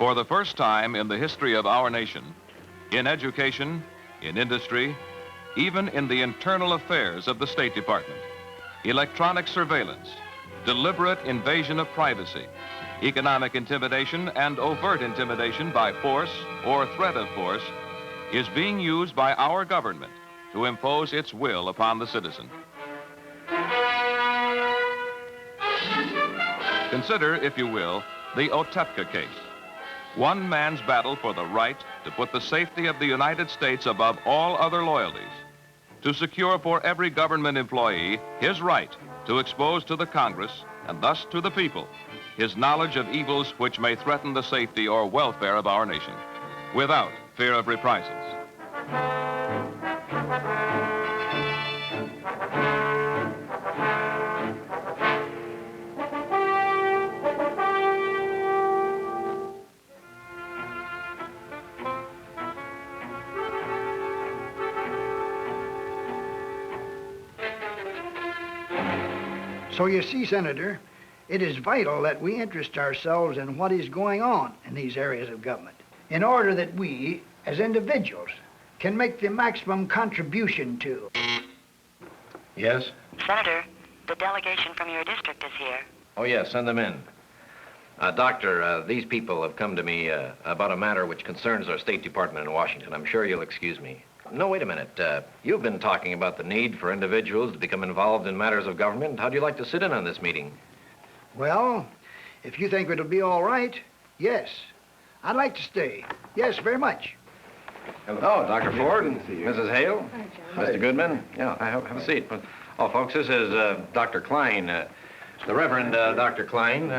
For the first time in the history of our nation, in education, in industry, even in the internal affairs of the State Department, electronic surveillance, deliberate invasion of privacy, economic intimidation, and overt intimidation by force or threat of force is being used by our government to impose its will upon the citizen. Consider, if you will, the Otepka case. One man's battle for the right to put the safety of the United States above all other loyalties, to secure for every government employee his right to expose to the Congress, and thus to the people, his knowledge of evils which may threaten the safety or welfare of our nation, without fear of reprisals. So you see, Senator, it is vital that we interest ourselves in what is going on in these areas of government in order that we, as individuals, can make the maximum contribution to. Yes? Senator, the delegation from your district is here. Oh, yes, send them in. Doctor, these people have come to me about a matter which concerns our State Department in Washington. I'm sure you'll excuse me. No, wait a minute. You've been talking about the need for individuals to become involved in matters of government. How'd you like to sit in on this meeting? Well, if you think it'll be all right, yes. I'd like to stay. Yes, very much. Hello, Dr. Ford, Mrs. Hale, Mr. Goodman. Yeah, have a seat. Oh, folks, this is Dr. Klein. The Reverend Dr. Klein,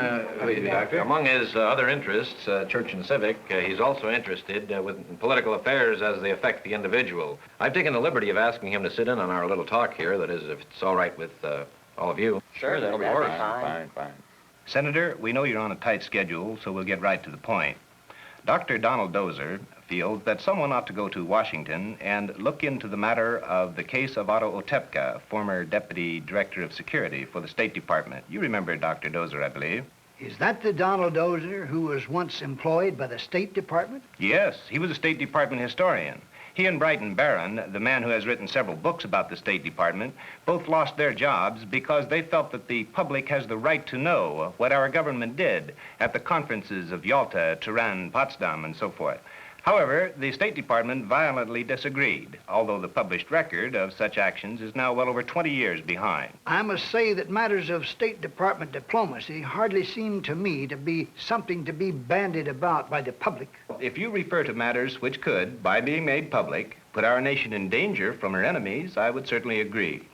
among his other interests, church and civic, he's also interested with political affairs as they affect the individual. I've taken the liberty of asking him to sit in on our little talk here, that is, if it's all right with all of you. Sure, that'll be fine. Senator, we know you're on a tight schedule, so we'll get right to the point. Dr. Donald Dozer feels that someone ought to go to Washington and look into the matter of the case of Otto Otepka, former Deputy Director of Security for the State Department. You remember Dr. Dozer, I believe. Is that the Donald Dozer who was once employed by the State Department? Yes, he was a State Department historian. He and Brighton Barron, the man who has written several books about the State Department, both lost their jobs because they felt that the public has the right to know what our government did at the conferences of Yalta, Tehran, Potsdam, and so forth. However, the State Department violently disagreed, although the published record of such actions is now well over 20 years behind. I must say that matters of State Department diplomacy hardly seem to me to be something to be bandied about by the public. If you refer to matters which could, by being made public, put our nation in danger from her enemies, I would certainly agree.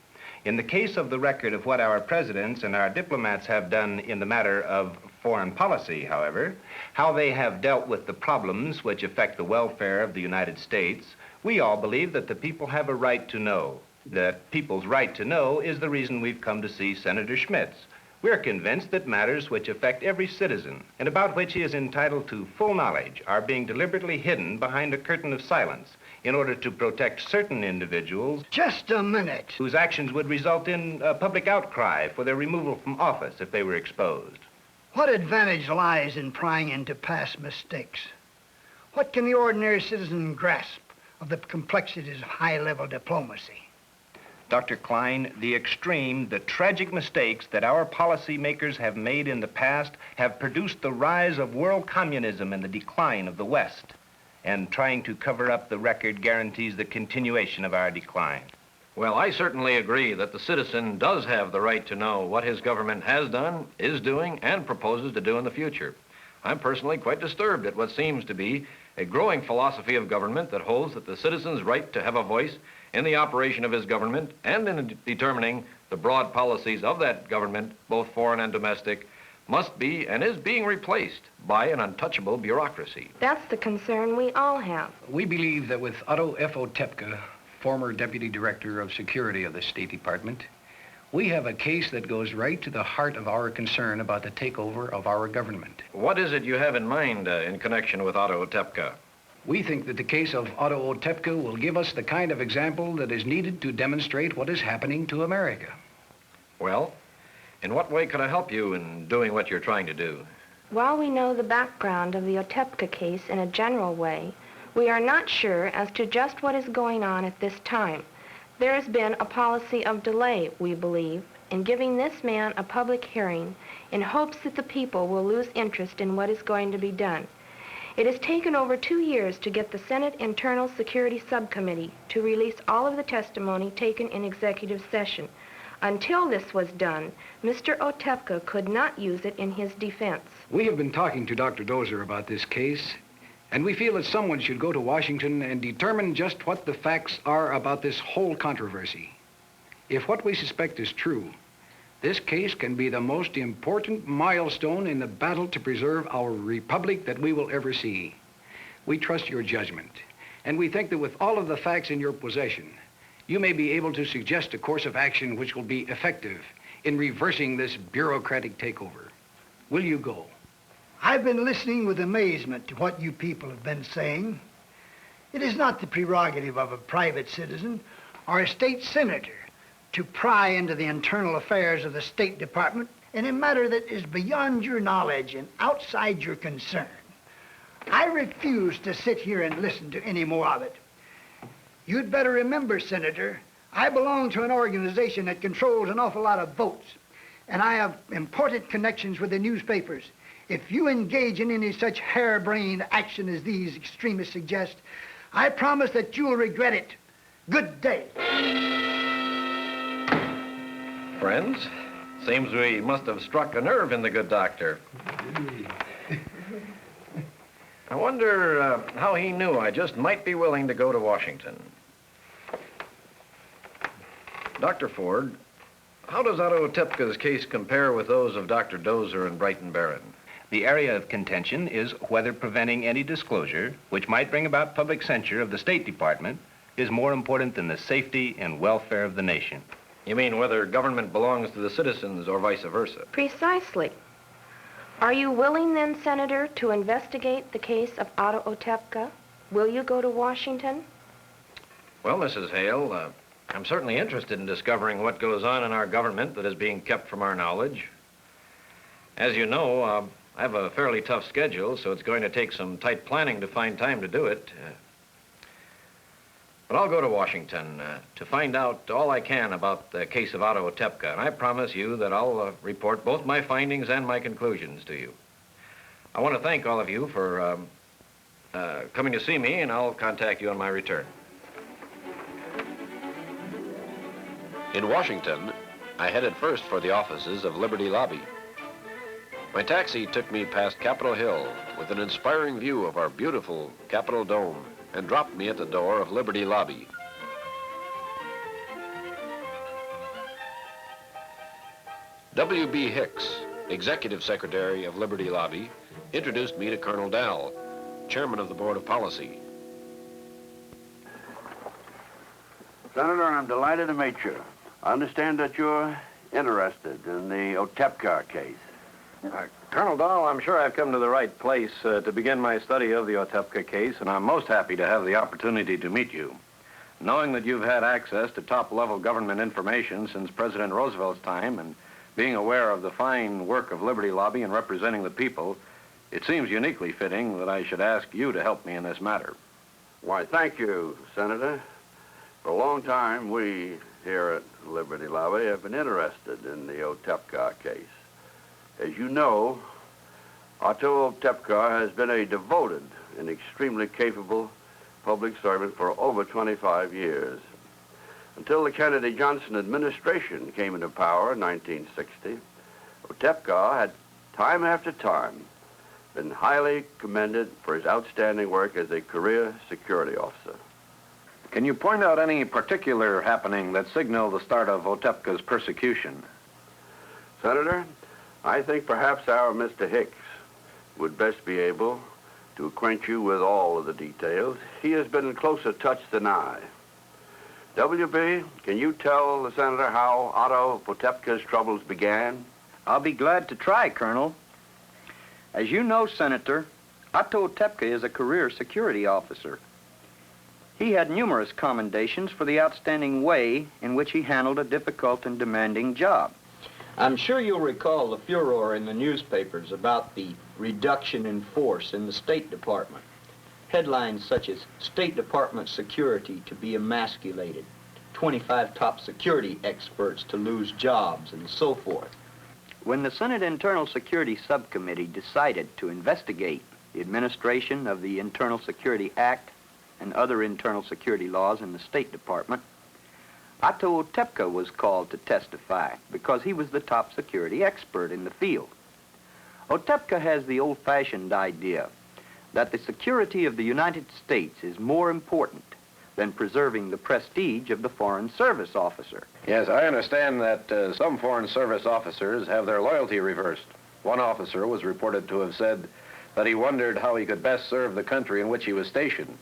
In the case of the record of what our presidents and our diplomats have done in the matter of foreign policy, however, how they have dealt with the problems which affect the welfare of the United States, we all believe that the people have a right to know. That people's right to know is the reason we've come to see Senator Schmitz. We're convinced that matters which affect every citizen and about which he is entitled to full knowledge are being deliberately hidden behind a curtain of silence in order to protect certain individuals. Just a minute. Whose actions would result in a public outcry for their removal from office if they were exposed. What advantage lies in prying into past mistakes? What can the ordinary citizen grasp of the complexities of high-level diplomacy? Dr. Klein, the extreme, the tragic mistakes that our policymakers have made in the past have produced the rise of world communism and the decline of the West. And trying to cover up the record guarantees the continuation of our decline. Well, I certainly agree that the citizen does have the right to know what his government has done, is doing, and proposes to do in the future. I'm personally quite disturbed at what seems to be a growing philosophy of government that holds that the citizen's right to have a voice in the operation of his government and in determining the broad policies of that government, both foreign and domestic, must be and is being replaced by an untouchable bureaucracy. That's the concern we all have. We believe that with Otto F. Otepka, former Deputy Director of Security of the State Department, we have a case that goes right to the heart of our concern about the takeover of our government. What is it you have in mind in connection with Otto Otepka? We think that the case of Otto Otepka will give us the kind of example that is needed to demonstrate what is happening to America. Well, in what way could I help you in doing what you're trying to do? While we know the background of the Otepka case in a general way, we are not sure as to just what is going on at this time. There has been a policy of delay, we believe, in giving this man a public hearing in hopes that the people will lose interest in what is going to be done. It has taken over 2 years to get the Senate Internal Security Subcommittee to release all of the testimony taken in executive session. Until this was done, Mr. Otepka could not use it in his defense. We have been talking to Dr. Dozer about this case, and we feel that someone should go to Washington and determine just what the facts are about this whole controversy. If what we suspect is true, this case can be the most important milestone in the battle to preserve our republic that we will ever see. We trust your judgment, and we think that with all of the facts in your possession, you may be able to suggest a course of action which will be effective in reversing this bureaucratic takeover. Will you go? I've been listening with amazement to what you people have been saying. It is not the prerogative of a private citizen or a state senator to pry into the internal affairs of the State Department in a matter that is beyond your knowledge and outside your concern. I refuse to sit here and listen to any more of it. You'd better remember, Senator, I belong to an organization that controls an awful lot of votes, and I have important connections with the newspapers. If you engage in any such harebrained action as these extremists suggest, I promise that you'll regret it. Good day. Friends, seems we must have struck a nerve in the good doctor. I wonder how he knew I just might be willing to go to Washington. Dr. Ford, how does Otto Otepka's case compare with those of Dr. Dozer and Brighton Barron? The area of contention is whether preventing any disclosure, which might bring about public censure of the State Department, is more important than the safety and welfare of the nation. You mean whether government belongs to the citizens or vice versa? Precisely. Are you willing then, Senator, to investigate the case of Otto Otepka? Will you go to Washington? Well, Mrs. Hale, I'm certainly interested in discovering what goes on in our government that is being kept from our knowledge. As you know, I have a fairly tough schedule, so it's going to take some tight planning to find time to do it. But I'll go to Washington to find out all I can about the case of Otto Otepka, and I promise you that I'll report both my findings and my conclusions to you. I want to thank all of you for coming to see me, and I'll contact you on my return. In Washington, I headed first for the offices of Liberty Lobby. My taxi took me past Capitol Hill with an inspiring view of our beautiful Capitol Dome and dropped me at the door of Liberty Lobby. W.B. Hicks, Executive Secretary of Liberty Lobby, introduced me to Colonel Dowell, Chairman of the Board of Policy. Senator, I'm delighted to meet you. I understand that you're interested in the Otepka case. Colonel Dahl, I'm sure I've come to the right place to begin my study of the Otepka case, and I'm most happy to have the opportunity to meet you. Knowing that you've had access to top-level government information since President Roosevelt's time, and being aware of the fine work of Liberty Lobby in representing the people, it seems uniquely fitting that I should ask you to help me in this matter. Why, thank you, Senator. For a long time, we here at Liberty Lobby have been interested in the Otepka case. As you know, Otto Otepka has been a devoted and extremely capable public servant for over 25 years. Until the Kennedy-Johnson administration came into power in 1960, Otepka had time after time been highly commended for his outstanding work as a career security officer. Can you point out any particular happening that signaled the start of Otepka's persecution? Senator, I think perhaps our Mr. Hicks would best be able to acquaint you with all of the details. He has been in closer touch than I. W.B., can you tell the Senator how Otto Otepka's troubles began? I'll be glad to try, Colonel. As you know, Senator, Otto Otepka is a career security officer. He had numerous commendations for the outstanding way in which he handled a difficult and demanding job. I'm sure you'll recall the furor in the newspapers about the reduction in force in the State Department. Headlines such as State Department security to be emasculated, 25 top security experts to lose jobs, and so forth. When the Senate Internal Security Subcommittee decided to investigate the administration of the Internal Security Act and other internal security laws in the State Department, Otto Otepka was called to testify because he was the top security expert in the field. Otepka has the old-fashioned idea that the security of the United States is more important than preserving the prestige of the Foreign Service officer. Yes, I understand that some Foreign Service officers have their loyalty reversed. One officer was reported to have said that he wondered how he could best serve the country in which he was stationed.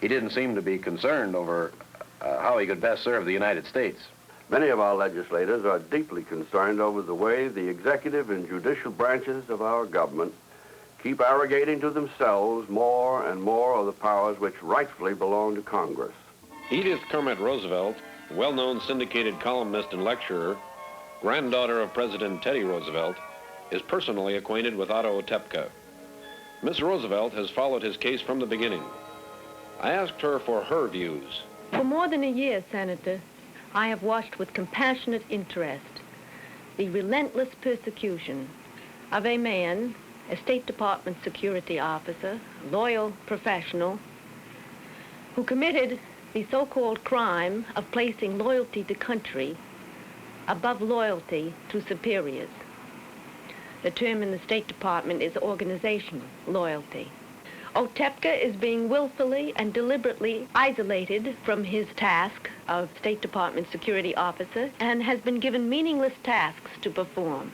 He didn't seem to be concerned over how he could best serve the United States. Many of our legislators are deeply concerned over the way the executive and judicial branches of our government keep arrogating to themselves more and more of the powers which rightfully belong to Congress. Edith Kermit Roosevelt, well-known syndicated columnist and lecturer, granddaughter of President Teddy Roosevelt, is personally acquainted with Otto Otepka. Miss Roosevelt has followed his case from the beginning. I asked her for her views. For more than a year, Senator, I have watched with compassionate interest the relentless persecution of a man, a State Department security officer, loyal professional, who committed the so-called crime of placing loyalty to country above loyalty to superiors. The term in the State Department is organizational loyalty. Otepka is being willfully and deliberately isolated from his task of State Department security officer and has been given meaningless tasks to perform.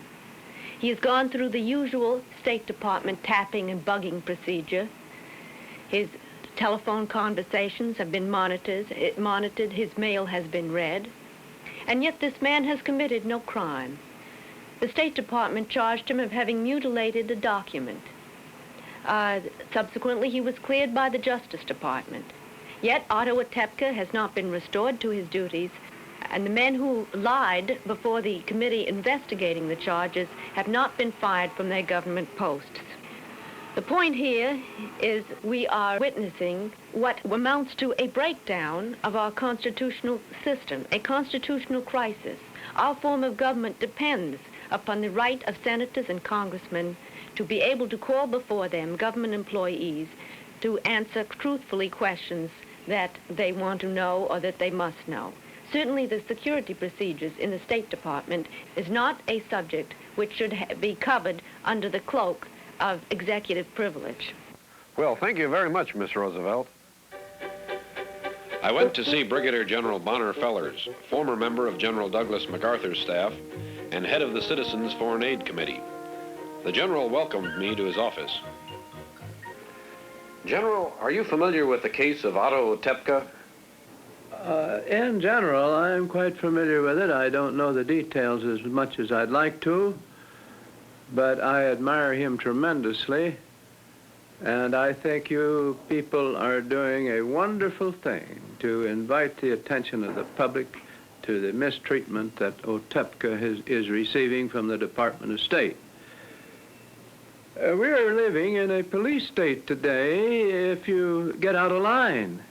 He has gone through the usual State Department tapping and bugging procedure. His telephone conversations have been monitored, his mail has been read, and yet this man has committed no crime. The State Department charged him of having mutilated a document. Subsequently, he was cleared by the Justice Department. Yet Otto Otepka has not been restored to his duties, and the men who lied before the committee investigating the charges have not been fired from their government posts. The point here is we are witnessing what amounts to a breakdown of our constitutional system, a constitutional crisis. Our form of government depends upon the right of senators and congressmen to be able to call before them government employees to answer truthfully questions that they want to know or that they must know. Certainly the security procedures in the State Department is not a subject which should be covered under the cloak of executive privilege. Well, thank you very much, Miss Roosevelt. I went to see Brigadier General Bonner Fellers, former member of General Douglas MacArthur's staff and head of the Citizens Foreign Aid Committee. The General welcomed me to his office. General, are you familiar with the case of Otto Otepka? In general, I'm quite familiar with it. I don't know the details as much as I'd like to, but I admire him tremendously, and I think you people are doing a wonderful thing to invite the attention of the public to the mistreatment that Otepka is receiving from the Department of State. We are living in a police state today if you get out of line.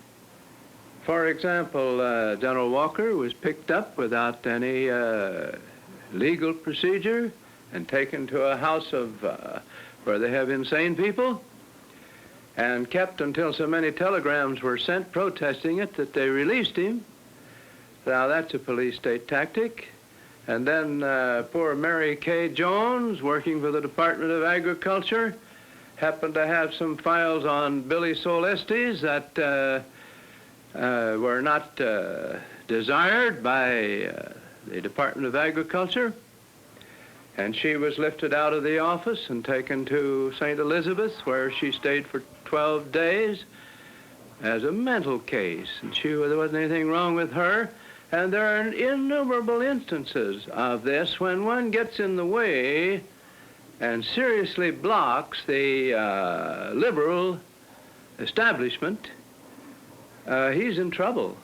For example, General Walker was picked up without any legal procedure and taken to a house of where they have insane people and kept until so many telegrams were sent protesting it that they released him. Now that's a police state tactic. And then poor Mary Kay Jones, working for the Department of Agriculture, happened to have some files on Billy Solestes that were not desired by the Department of Agriculture. And she was lifted out of the office and taken to St. Elizabeth's, where she stayed for 12 days as a mental case. And there wasn't anything wrong with her. And there are innumerable instances of this when one gets in the way and seriously blocks the liberal establishment. He's in trouble.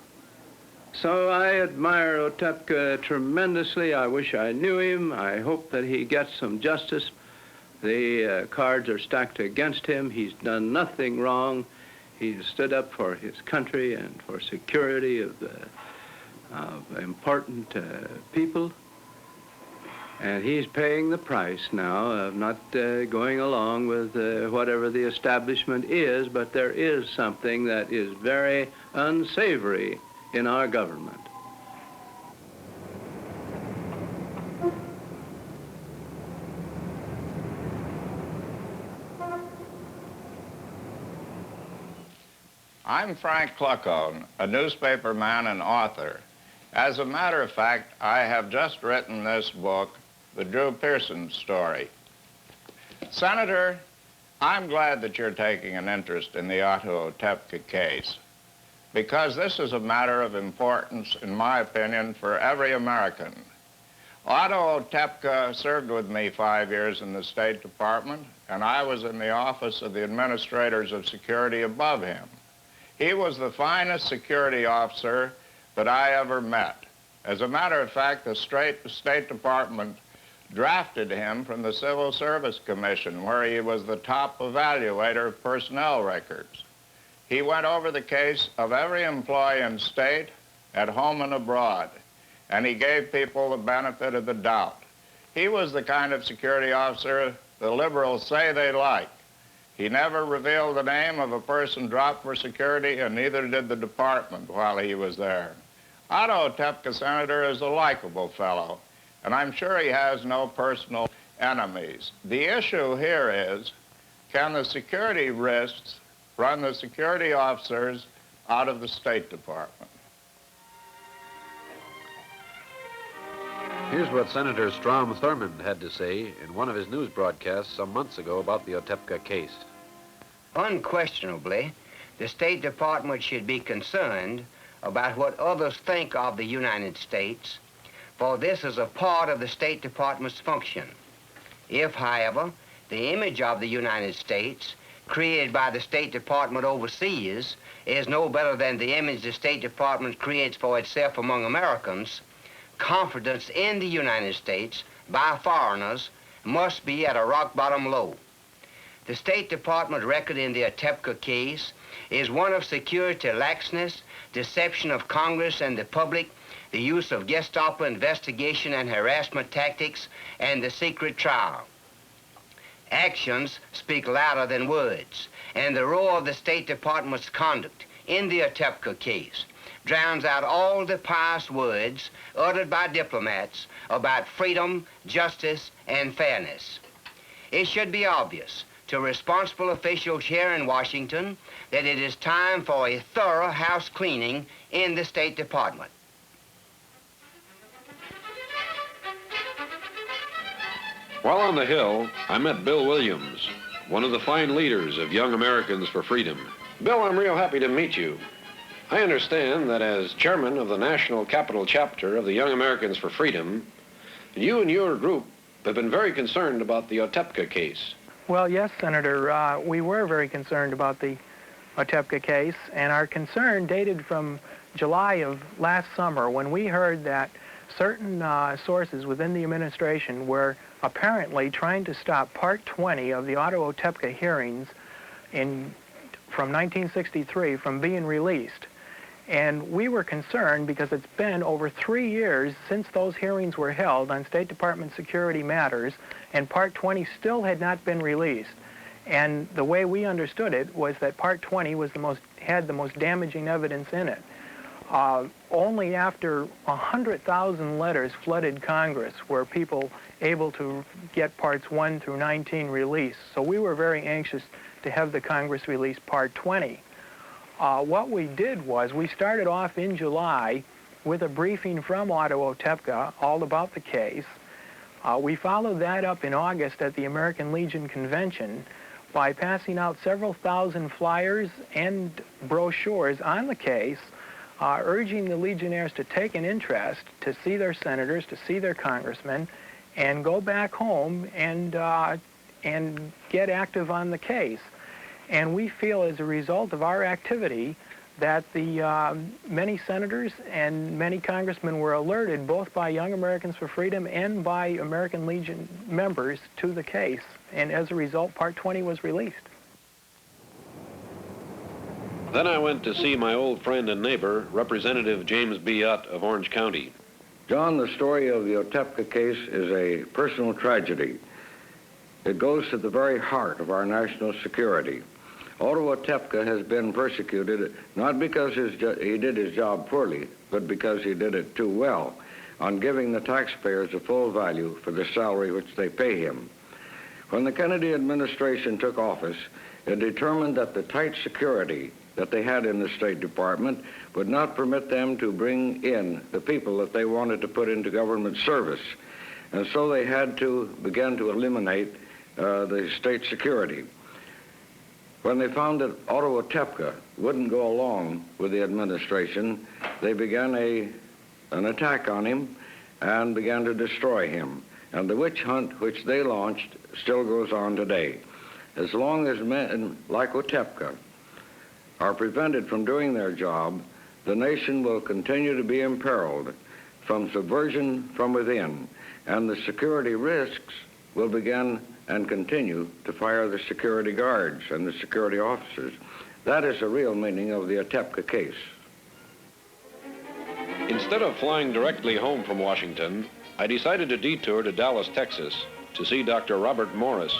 So I admire Otepka tremendously. I wish I knew him. I hope that he gets some justice. The cards are stacked against him. He's done nothing wrong. He's stood up for his country and for security of important people. And he's paying the price now of not going along with whatever the establishment is, but there is something that is very unsavory in our government. I'm Frank Cluckone, a newspaper man and author. As a matter of fact, I have just written this book, The Drew Pearson Story. Senator, I'm glad that you're taking an interest in the Otto Otepka case, because this is a matter of importance, in my opinion, for every American. Otto Otepka served with me 5 years in the State Department, and I was in the office of the administrators of security above him. He was the finest security officer that I ever met. As a matter of fact, the State Department drafted him from the Civil Service Commission, where he was the top evaluator of personnel records. He went over the case of every employee in state, at home and abroad, and he gave people the benefit of the doubt. He was the kind of security officer the liberals say they like. He never revealed the name of a person dropped for security, and neither did the department while he was there. Otto Otepka, Senator, is a likable fellow, and I'm sure he has no personal enemies. The issue here is, can the security risks run the security officers out of the State Department? Here's what Senator Strom Thurmond had to say in one of his news broadcasts some months ago about the Otepka case. Unquestionably, the State Department should be concerned about what others think of the United States, for this is a part of the State Department's function. If, however, the image of the United States created by the State Department overseas is no better than the image the State Department creates for itself among Americans, confidence in the United States by foreigners must be at a rock-bottom low. The State Department record in the Otepka case is one of security laxness, deception of Congress and the public, the use of Gestapo investigation and harassment tactics, and the secret trial. Actions speak louder than words, and the roar of the State Department's conduct in the Otepka case drowns out all the pious words uttered by diplomats about freedom, justice, and fairness. It should be obvious to responsible officials here in Washington that it is time for a thorough house cleaning in the State Department. While on the Hill, I met Bill Williams, one of the fine leaders of Young Americans for Freedom. Bill, I'm real happy to meet you. I understand that as chairman of the National Capital Chapter of the Young Americans for Freedom, you and your group have been very concerned about the Otepka case. Well, yes, Senator, we were very concerned about the Otepka case, and our concern dated from July of last summer when we heard that certain sources within the administration were apparently trying to stop Part 20 of the Otto Otepka hearings from 1963 from being released. And we were concerned because it's been over 3 years since those hearings were held on State Department security matters, and Part 20 still had not been released. And the way we understood it was that Part 20 was had the most damaging evidence in it. Only after 100,000 letters flooded Congress were people able to get Parts 1 through 19 released. So we were very anxious to have the Congress release Part 20. What we did was we started off in July with a briefing from Otto Otepka all about the case. We followed that up in August at the American Legion Convention by passing out several thousand flyers and brochures on the case, urging the Legionnaires to take an interest, to see their senators, to see their congressmen, and go back home and get active on the case. And we feel as a result of our activity that the many senators and many congressmen were alerted, both by Young Americans for Freedom and by American Legion members, to the case. And as a result, Part 20 was released. Then I went to see my old friend and neighbor, Representative James B. Utt of Orange County. John, the story of the Otepka case is a personal tragedy. It goes to the very heart of our national security. Otto Otepka has been persecuted not because he did his job poorly, but because he did it too well on giving the taxpayers a full value for the salary which they pay him. When the Kennedy administration took office, it determined that the tight security that they had in the State Department would not permit them to bring in the people that they wanted to put into government service. And so they had to begin to eliminate the state security. When they found that Otto Otepka wouldn't go along with the administration, they began an attack on him and began to destroy him. And the witch hunt which they launched still goes on today. As long as men like Otepka are prevented from doing their job, the nation will continue to be imperiled from subversion from within, and the security risks will begin and continue to fire the security guards and the security officers. That is the real meaning of the Otepka case. Instead of flying directly home from Washington, I decided to detour to Dallas, Texas, to see Dr. Robert Morris,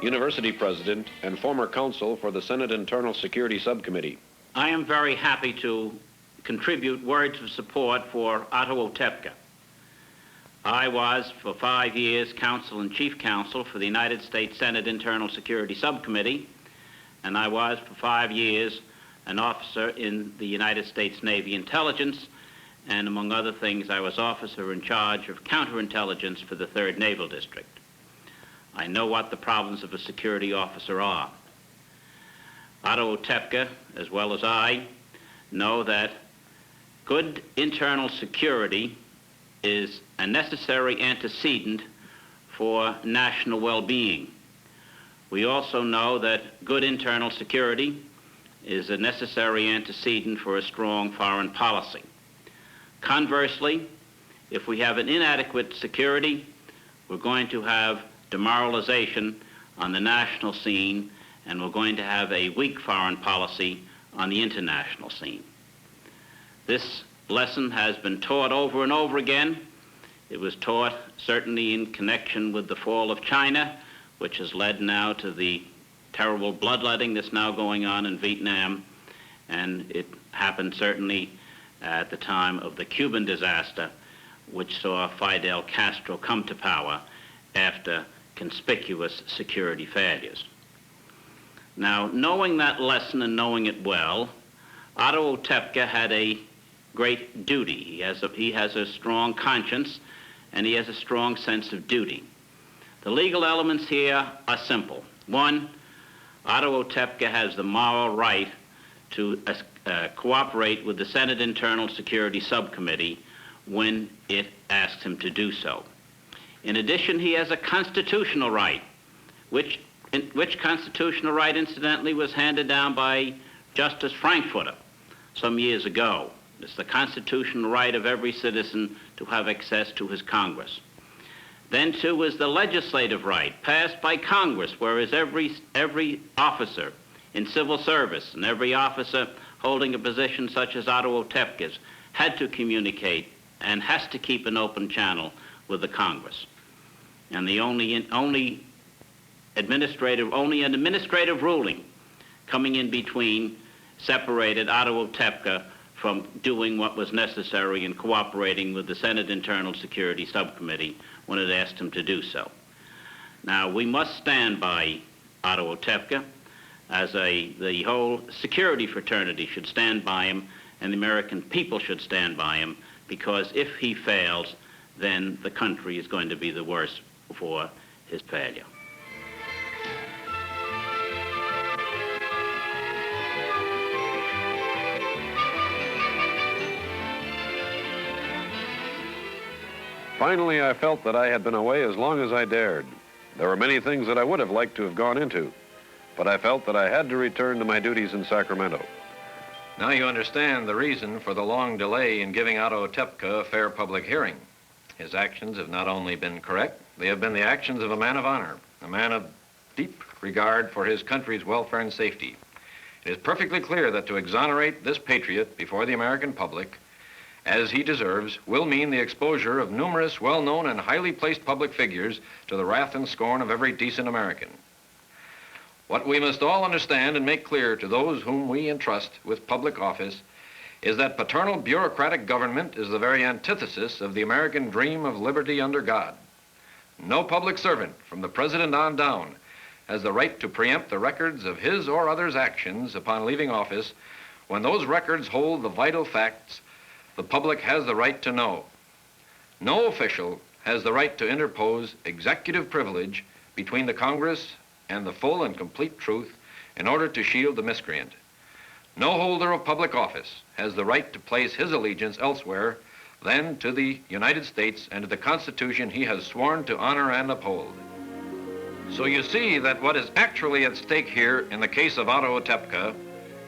University President and former counsel for the Senate Internal Security Subcommittee. I am very happy to contribute words of support for Otto Otepka. I was, for 5 years, counsel and chief counsel for the United States Senate Internal Security Subcommittee, and I was, for 5 years, an officer in the United States Navy Intelligence, and among other things, I was officer in charge of counterintelligence for the 3rd Naval District. I know what the problems of a security officer are. Otto Otepka, as well as I, know that good internal security is a necessary antecedent for national well-being. We also know that good internal security is a necessary antecedent for a strong foreign policy. Conversely, if we have an inadequate security, we're going to have demoralization on the national scene, and we're going to have a weak foreign policy on the international scene. This lesson has been taught over and over again. It was taught certainly in connection with the fall of China, which has led now to the terrible bloodletting that's now going on in Vietnam, and it happened certainly at the time of the Cuban disaster, which saw Fidel Castro come to power after conspicuous security failures. Now, knowing that lesson and knowing it well, Otto Otepka had a great duty. He has a strong conscience, and he has a strong sense of duty. The legal elements here are simple. One, Otto Otepka has the moral right to cooperate with the Senate Internal Security Subcommittee when it asks him to do so. In addition, he has a constitutional right, which constitutional right, incidentally, was handed down by Justice Frankfurter some years ago. It's the constitutional right of every citizen to have access to his Congress. Then, too, is the legislative right passed by Congress, whereas every officer in civil service and every officer holding a position such as Otto Otepka's had to communicate and has to keep an open channel with the Congress. And the only an administrative ruling coming in between separated Otto Otepka from doing what was necessary in cooperating with the Senate Internal Security Subcommittee when it asked him to do so. Now, we must stand by Otto Otepka, as the whole security fraternity should stand by him, and the American people should stand by him, because if he fails, then the country is going to be the worse for his failure. Finally, I felt that I had been away as long as I dared. There were many things that I would have liked to have gone into, but I felt that I had to return to my duties in Sacramento. Now you understand the reason for the long delay in giving Otto Otepka a fair public hearing. His actions have not only been correct, they have been the actions of a man of honor, a man of deep regard for his country's welfare and safety. It is perfectly clear that to exonerate this patriot before the American public, as he deserves, will mean the exposure of numerous well-known and highly placed public figures to the wrath and scorn of every decent American. What we must all understand and make clear to those whom we entrust with public office is that paternal bureaucratic government is the very antithesis of the American dream of liberty under God. No public servant, from the president on down, has the right to preempt the records of his or others' actions upon leaving office when those records hold the vital facts the public has the right to know. No official has the right to interpose executive privilege between the Congress and the full and complete truth in order to shield the miscreant. No holder of public office has the right to place his allegiance elsewhere than to the United States and to the Constitution he has sworn to honor and uphold. So you see that what is actually at stake here in the case of Otto Otepka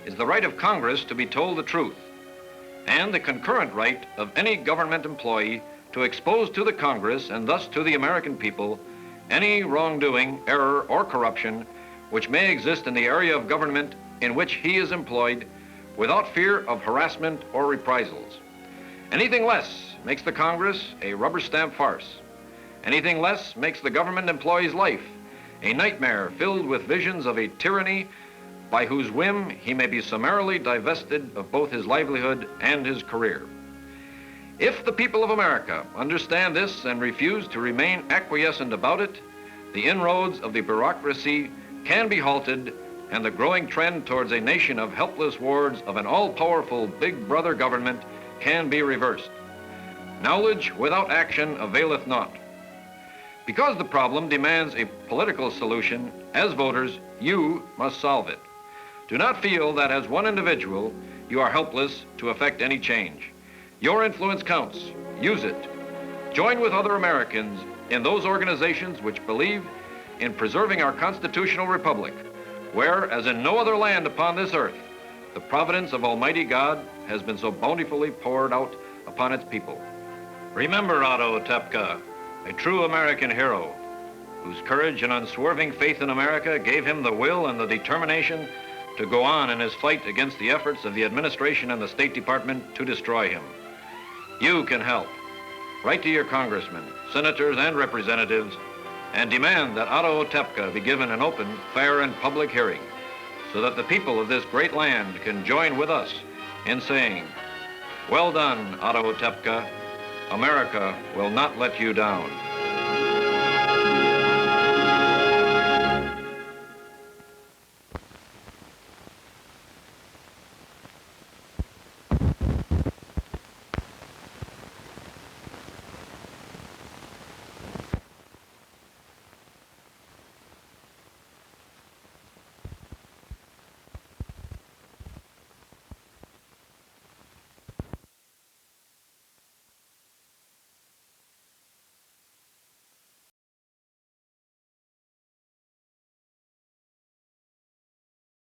is the right of Congress to be told the truth, and the concurrent right of any government employee to expose to the Congress and thus to the American people any wrongdoing, error, or corruption which may exist in the area of government in which he is employed without fear of harassment or reprisals. Anything less makes the Congress a rubber stamp farce. Anything less makes the government employee's life a nightmare filled with visions of a tyranny by whose whim he may be summarily divested of both his livelihood and his career. If the people of America understand this and refuse to remain acquiescent about it, the inroads of the bureaucracy can be halted and the growing trend towards a nation of helpless wards of an all-powerful big brother government can be reversed. Knowledge without action availeth not. Because the problem demands a political solution, as voters, you must solve it. Do not feel that as one individual, you are helpless to effect any change. Your influence counts. Use it. Join with other Americans in those organizations which believe in preserving our constitutional republic, where, as in no other land upon this earth, the providence of Almighty God has been so bountifully poured out upon its people. Remember Otto Otepka, a true American hero, whose courage and unswerving faith in America gave him the will and the determination to go on in his fight against the efforts of the administration and the State Department to destroy him. You can help. Write to your congressmen, senators, and representatives and demand that Otto Otepka be given an open, fair, and public hearing so that the people of this great land can join with us in saying, "Well done, Otto Otepka. America will not let you down."